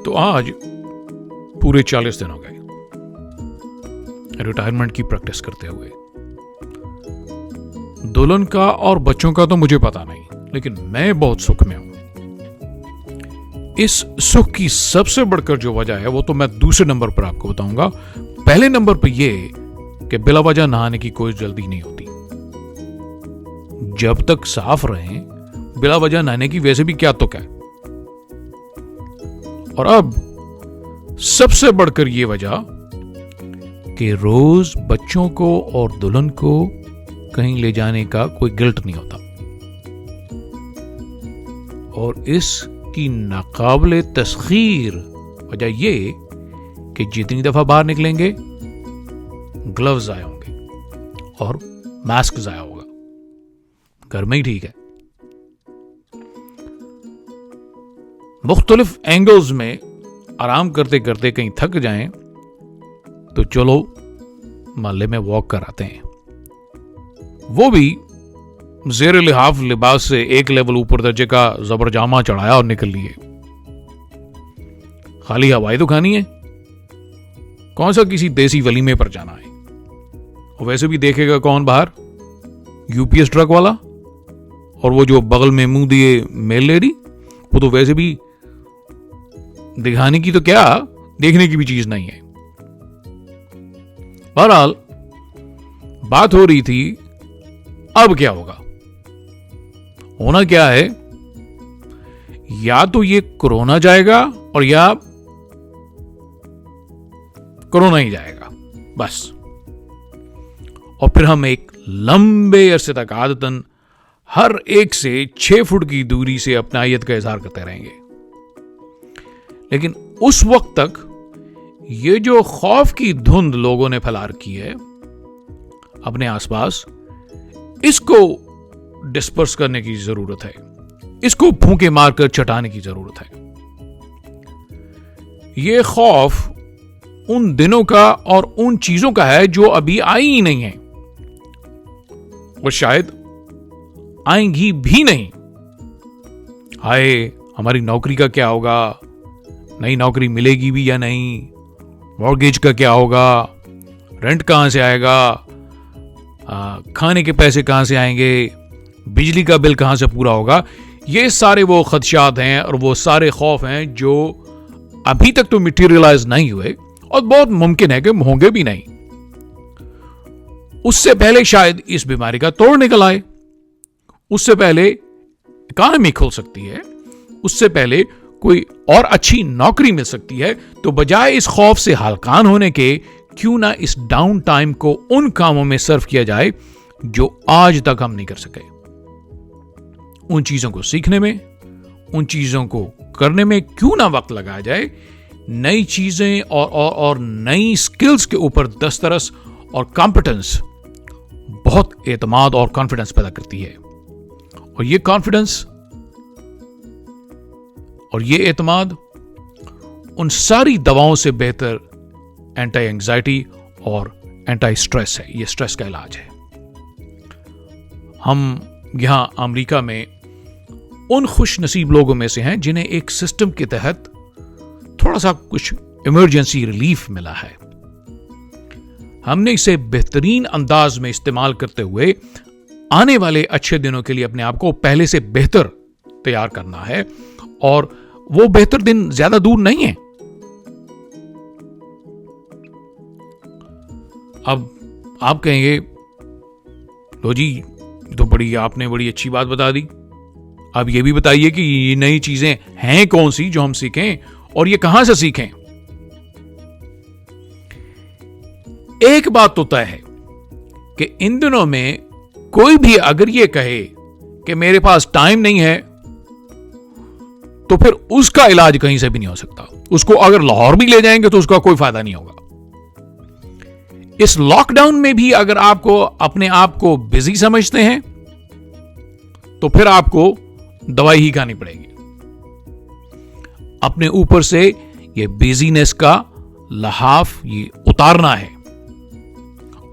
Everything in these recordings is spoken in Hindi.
तो आज पूरे 40 दिन हो गए रिटायरमेंट की प्रैक्टिस करते हुए। दुल्हन का और बच्चों का तो मुझे पता नहीं, लेकिन मैं बहुत सुख में हूं। इस सुख की सबसे बढ़कर जो वजह है वो तो मैं दूसरे नंबर पर आपको बताऊंगा। पहले नंबर पर यह कि बिला वजह नहाने की कोई जल्दी नहीं होती। जब तक साफ रहें, बिला वजह नहाने की वैसे भी क्या तो क्या। और अब सबसे बढ़कर यह वजह कि रोज बच्चों को और दुल्हन को कहीं ले जाने का कोई गिल्ट नहीं होता। और इसकी नाकाबिले तस्खीर वजह यह कि जितनी दफा बाहर निकलेंगे ग्लव्स आए होंगे और मास्क आया होगा। घर में ही ठीक है। मुख्तलिफ एंगल्स में आराम करते करते कहीं थक जाएं तो चलो मोहल्ले में वॉक कराते हैं, वो भी जेर लिहाफ लिबास से एक लेवल ऊपर दर्जे का जबरजामा चढ़ाया और निकल लिए। खाली हवाई तो खानी है, कौन सा किसी देसी वलीमे पर जाना है। और वैसे भी देखेगा कौन बाहर, यूपीएस ट्रक वाला और वो जो बगल में मुंह दिए मेल लेडी। वो तो वैसे भी दिखाने की तो क्या, देखने की भी चीज नहीं है। बहरहाल बात हो रही थी अब क्या होगा। होना क्या है, या तो ये कोरोना जाएगा और या कोरोना ही जाएगा बस। और फिर हम एक लंबे अरसे तक आदतन हर एक से 6 फुट की दूरी से अपनायत का इजहार करते रहेंगे। लेकिन उस वक्त तक ये जो खौफ की धुंध लोगों ने फैला रखी है अपने आसपास, इसको डिस्पर्स करने की जरूरत है, इसको फूंके मारकर चटाने की जरूरत है। ये खौफ उन दिनों का और उन चीजों का है जो अभी आई ही नहीं है और शायद आएंगी भी नहीं। हाय, हमारी नौकरी का क्या होगा, नई नौकरी मिलेगी भी या नहीं, मॉर्गेज का क्या होगा, रेंट कहां से आएगा, खाने के पैसे कहां से आएंगे, बिजली का बिल कहां से पूरा होगा। ये सारे वो खदशात हैं और वो सारे खौफ हैं जो अभी तक तो मटीरियलाइज नहीं हुए और बहुत मुमकिन है कि होंगे भी नहीं। उससे पहले शायद इस बीमारी का तोड़ निकल आए, उससे पहले इकॉनमी खुल सकती है, उससे पहले कोई और अच्छी नौकरी मिल सकती है। तो बजाय इस खौफ से हालकान होने के, क्यों ना इस डाउन टाइम को उन कामों में सर्व किया जाए जो आज तक हम नहीं कर सके। उन चीजों को सीखने में, उन चीजों को करने में क्यों ना वक्त लगाया जाए। नई चीजें और नई स्किल्स के ऊपर दस्तरस और कॉम्पिटेंस बहुत एतमाद और कॉन्फिडेंस पैदा करती है। और ये कॉन्फिडेंस और ये एतमाद उन सारी दवाओं से बेहतर एंटी एंजाइटी और एंटी स्ट्रेस है। ये स्ट्रेस का इलाज है। हम यहां अमेरिका में उन खुश नसीब लोगों में से हैं जिन्हें एक सिस्टम के तहत थोड़ा सा कुछ इमरजेंसी रिलीफ मिला है। हमने इसे बेहतरीन अंदाज में इस्तेमाल करते हुए आने वाले अच्छे दिनों के लिए अपने आप को पहले से बेहतर तैयार करना है। और वो बेहतर दिन ज्यादा दूर नहीं है। अब आप कहेंगे, लो जी, तो आपने बड़ी अच्छी बात बता दी। अब ये भी बताइए कि ये नई चीजें हैं कौन सी जो हम सीखें और ये कहां से सीखें। एक बात तो तय है कि इन दिनों में कोई भी अगर ये कहे कि मेरे पास टाइम नहीं है, तो फिर उसका इलाज कहीं से भी नहीं हो सकता। उसको अगर लाहौर भी ले जाएंगे तो उसका कोई फायदा नहीं होगा। इस लॉकडाउन में भी अगर आपको अपने आप को बिजी समझते हैं तो फिर आपको दवाई ही खानी पड़ेगी। अपने ऊपर से ये बिजीनेस का लहाफ ये उतारना है।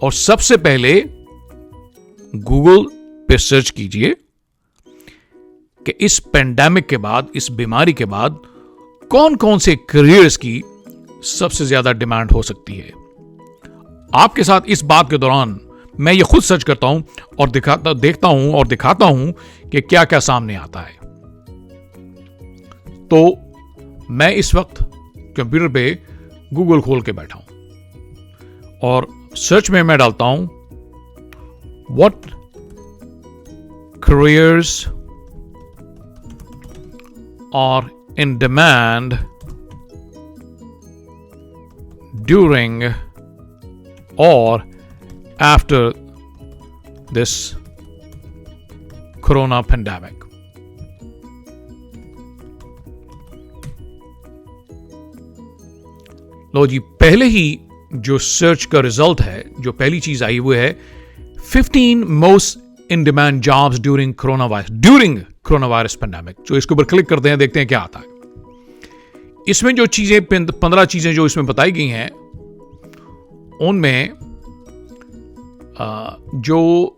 और सबसे पहले गूगल पे सर्च कीजिए कि इस पेंडेमिक के बाद, इस बीमारी के बाद कौन कौन से करियर्स की सबसे ज्यादा डिमांड हो सकती है। आपके साथ इस बात के दौरान मैं ये खुद सर्च करता हूं और देखता हूं और दिखाता हूं कि क्या क्या सामने आता है। तो मैं इस वक्त कंप्यूटर पे गूगल खोल के बैठा हूं और सर्च में मैं डालता हूं what careers are in demand during or after this corona pandemic. लो जी, पहले ही जो सर्च का रिजल्ट है, जो पहली चीज आई वो है 15 most in demand jobs during coronavirus pandemic। जो इसके ऊपर क्लिक करते हैं, देखते हैं क्या आता है। इसमें जो चीजें 15 चीजें जो इसमें बताई गई हैं, उनमें जो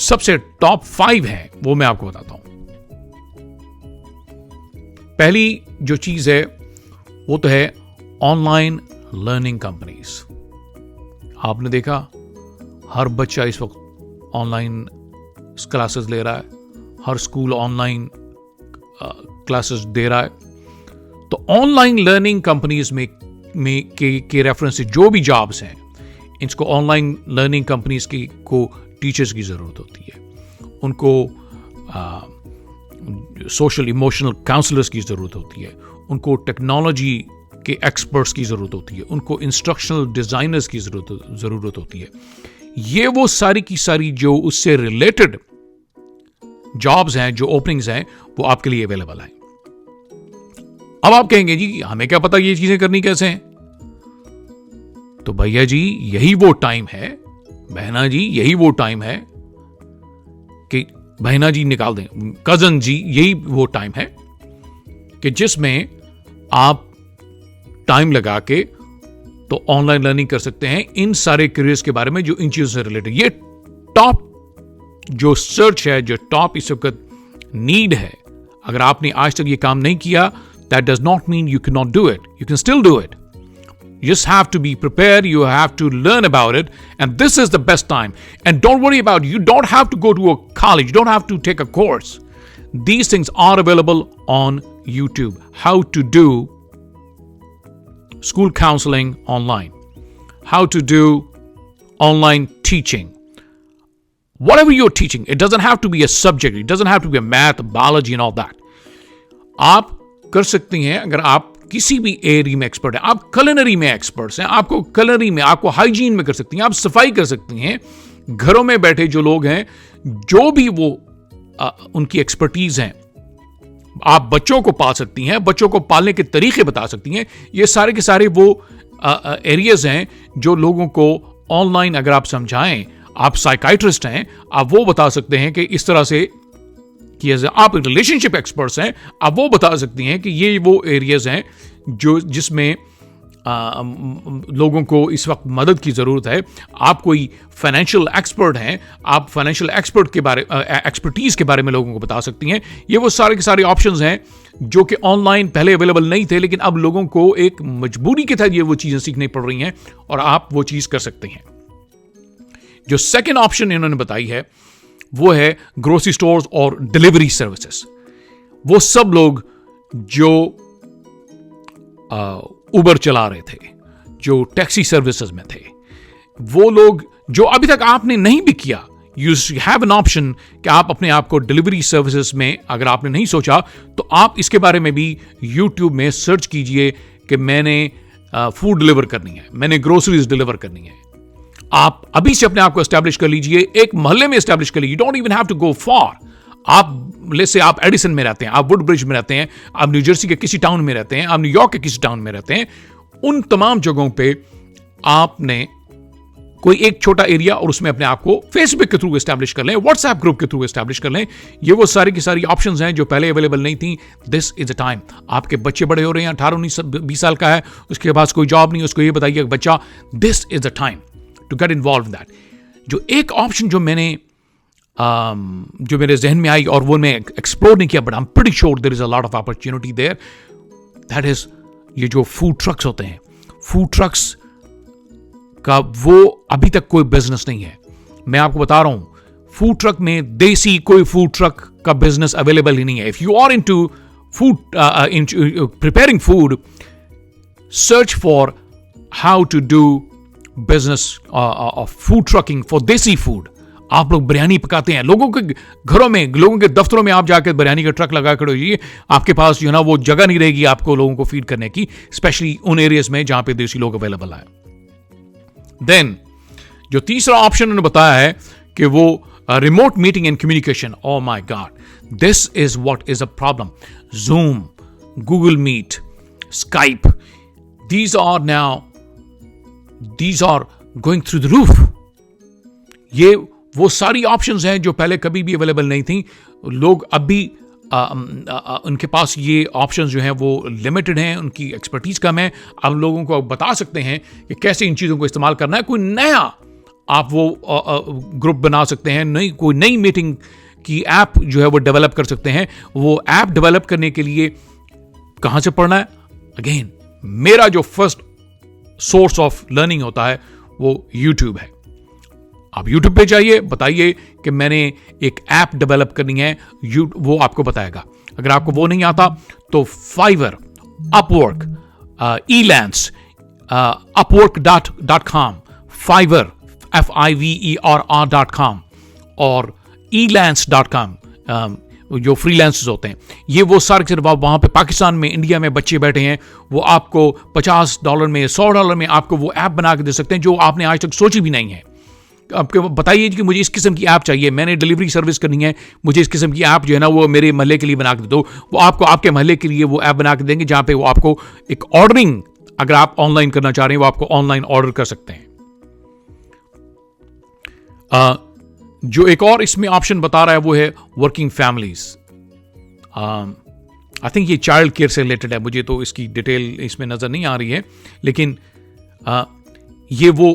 सबसे टॉप 5 है वो मैं आपको बताता हूं। पहली जो चीज है वो तो है ऑनलाइन लर्निंग कंपनीज। आपने देखा हर बच्चा इस वक्त ऑनलाइन क्लासेस ले रहा है, हर स्कूल ऑनलाइन क्लासेस दे रहा है। तो ऑनलाइन लर्निंग कंपनीज में के रेफरेंस से जो भी जॉब्स हैं, इसको ऑनलाइन लर्निंग कंपनीज को टीचर्स की जरूरत होती है, उनको सोशल इमोशनल काउंसलर्स की जरूरत होती है, उनको टेक्नोलॉजी के एक्सपर्ट्स की जरूरत होती है, उनको इंस्ट्रक्शनल डिजाइनर्स की जरूरत होती है। ये वो सारी की सारी जो उससे रिलेटेड जॉब्स हैं, जो ओपनिंग्स हैं, वो आपके लिए अवेलेबल हैं। अब आप कहेंगे जी हमें क्या पता ये चीजें करनी कैसे हैं। तो भैया जी यही वो टाइम है, बहना जी यही वो टाइम है कि बहना जी निकाल दें, कजन जी यही वो टाइम है कि जिसमें आप टाइम लगा के तो ऑनलाइन लर्निंग कर सकते हैं इन सारे करियर्स के बारे में जो इन चीजों से रिलेटेड। ये टॉप जो सर्च है, जो टॉप इस वक्त नीड है। अगर आपने आज तक ये काम नहीं किया, that does not mean you cannot do it. You can still do it. You just have to be prepared. You have to learn about it. And this is the best time. And don't worry about it. You don't have to go to a college. You don't have to take a course. These things are available on YouTube. How to do school counseling online. How to do online teaching. Whatever you're teaching, it doesn't have to be a subject. It doesn't have to be a math, biology and all that. आप कर सकती हैं अगर आप किसी भी एरिया में एक्सपर्ट हैं। आप कलिनरी में एक्सपर्ट्स हैं, आपको कलिनरी में, आपको हाइजीन में कर सकती हैं, आप सफाई कर सकती हैं। घरों में बैठे जो लोग हैं, जो भी वो उनकी एक्सपर्टीज हैं, आप बच्चों को पाल सकती हैं, बच्चों को पालने के तरीके बता सकती हैं। ये सारे के सारे वो एरियाज हैं जो लोगों को ऑनलाइन अगर आप समझाएं, आप साइकाइट्रिस्ट हैं, आप वो बता सकते हैं कि इस तरह से किया जाए। आप रिलेशनशिप एक्सपर्ट्स हैं, आप वो बता सकती हैं कि ये वो एरियाज हैं जो जिसमें लोगों को इस वक्त मदद की जरूरत है। आप कोई फाइनेंशियल एक्सपर्ट हैं, आप फाइनेंशियल एक्सपर्टीज के बारे में लोगों को बता सकती हैं। ये वो सारे के सारे ऑप्शंस हैं जो कि ऑनलाइन पहले अवेलेबल नहीं थे, लेकिन अब लोगों को एक मजबूरी के तहत ये वो चीजें सीखनी पड़ रही हैं और आप वो चीज कर सकते हैं। जो सेकेंड ऑप्शन इन्होंने बताई है वो है ग्रोसरी स्टोर्स और डिलीवरी सर्विसेज। वो सब लोग जो उबर चला रहे थे, जो टैक्सी सर्विसेज में थे, वो लोग जो अभी तक आपने नहीं भी किया, यू हैव एन ऑप्शन कि आप अपने आप को डिलीवरी सर्विसेज में, अगर आपने नहीं सोचा तो आप इसके बारे में भी यूट्यूब में सर्च कीजिए कि मैंने फूड डिलीवर करनी है, मैंने ग्रोसरीज डिलीवर करनी है। आप अभी से अपने आप को एस्टैब्लिश कर लीजिए, एक मोहल्ले में एस्टैब्लिश कर लीजिए। You don't even have to go for. आप जैसे आप एडिसन में रहते हैं, आप वुडब्रिज में रहते हैं, आप न्यू जर्सी के किसी टाउन में रहते हैं, आप न्यूयॉर्क के किसी टाउन में रहते हैं, उन तमाम जगहों पे आपने कोई एक छोटा एरिया और उसमें अपने आप को फेसबुक के थ्रू एस्टैब्लिश कर लें, व्हाट्सएप ग्रुप के थ्रू एस्टैब्लिश कर लें। ये वो सारी की सारी ऑप्शंस हैं जो पहले अवेलेबल नहीं थी। This is a time. आपके बच्चे बड़े हो रहे हैं, 18, 19, 20 साल का है, उसके पास कोई जॉब नहीं, उसको ये बताइए बच्चा, this is the time to get involve in that. जो एक ऑप्शन जो मैंने जो मेरे जहन में आई और वो मैं एक्सप्लोर नहीं किया, but I am pretty sure there is a lot of opportunity there, that is ये जो फूड ट्रक्स होते हैं, फूड ट्रक्स का वो अभी तक कोई बिजनेस नहीं है। मैं आपको बता रहा हूं, फूड ट्रक में देसी कोई फूड ट्रक का बिजनेस अवेलेबल ही नहीं है। If you are into food preparing food, search for how to do business of food trucking for desi food. आप लोग बिरयानी पकाते हैं, लोगों के घरों में, लोगों के दफ्तरों में आप जाकर बिरयानी का ट्रक लगा कर रहिए, आपके पास जो है ना वो जगह नहीं रहेगी आपको लोगों को फीड करने की, स्पेशली उन एरियाज में जहां पे देसी लोग अवेलेबल है। देन जो तीसरा ऑप्शन उन्होंने बताया है कि वो remote meeting and communication. Oh my God, this is what is a problem. Zoom, Google Meet, Skype, these are going through the roof. ये वो सारी ऑप्शंस हैं जो पहले कभी भी अवेलेबल नहीं थी। लोग अभी उनके पास ये ऑप्शंस जो हैं वो लिमिटेड हैं, उनकी एक्सपर्टीज कम है। अब लोगों को बता सकते हैं कि कैसे इन चीज़ों को इस्तेमाल करना है। कोई नया आप वो ग्रुप बना सकते हैं, कोई नई मीटिंग की ऐप जो है वो डेवलप कर सकते हैं। वो ऐप डेवलप करने के लिए कहां से पढ़ना है? अगेन, मेरा जो फर्स्ट सोर्स ऑफ लर्निंग होता है वो YouTube है। आप YouTube पे जाइए, बताइए कि मैंने एक ऐप डेवलप करनी है, वो आपको बताएगा। अगर आपको वो नहीं आता तो Fiverr, Upwork, Elance, Upwork.com, Fiverr, Fiverr.com और elance.com, जो फ्रीलांसर्स होते हैं, ये वो सारे सिर्फ वहाँ पे पाकिस्तान में, इंडिया में बच्चे बैठे हैं, वो आपको $50 में, $100 में आपको वो ऐप बना के दे सकते हैं जो आपने आज तक सोची भी नहीं है। आपको बताइए कि मुझे इस किस्म की ऐप चाहिए, मैंने डिलीवरी सर्विस करनी है, मुझे इस किस्म की ऐप जो है ना वो मेरे महल्ले के लिए बना के दे दो। वो आपको आपके महल्ले के लिए वो ऐप बना के देंगे, जहाँ पे वो आपको एक ऑर्डरिंग, अगर आप ऑनलाइन करना चाह रहे हैं, वो आपको ऑनलाइन ऑर्डर कर सकते हैं। जो एक और इसमें ऑप्शन बता रहा है वो है वर्किंग फैमिलीज। आई थिंक ये चाइल्ड केयर से रिलेटेड है, मुझे तो इसकी डिटेल इसमें नज़र नहीं आ रही है, लेकिन ये वो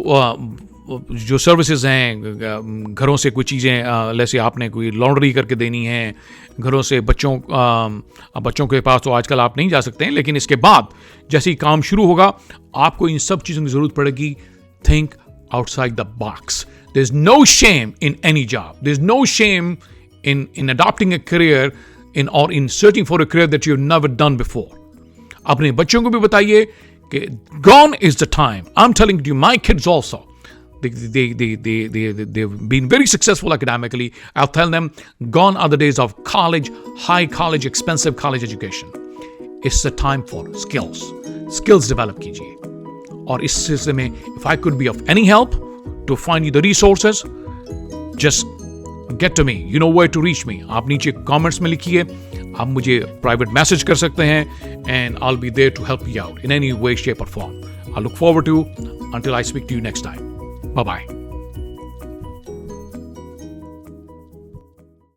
जो सर्विसेज हैं, घरों से कुछ चीज़ें, जैसे आपने कोई लॉन्ड्री करके देनी है घरों से, बच्चों के पास तो आजकल आप नहीं जा सकते हैं, लेकिन इसके बाद जैसे ही काम शुरू होगा आपको इन सब चीज़ों की ज़रूरत पड़ेगी। Think outside the box. There's no shame in any job. There's no shame in adopting a career or in searching for a career that you've never done before. अपने बच्चों को भी बताइए कि gone is the time. I'm telling you, my kids also. They've been very successful academically. I'll tell them, gone are the days of college, high college, expensive college education. It's the time for skills. Skills develop कीजिए। और इस सिलसिले में if I could be of any help to find you the resources, just get to me. You know where to reach me. आप नीचे comments में लिखिए, आप मुझे private message कर सकते हैं, and I'll be there to help you out in any way, shape or form. I look forward to until I speak to you next time. Bye-bye.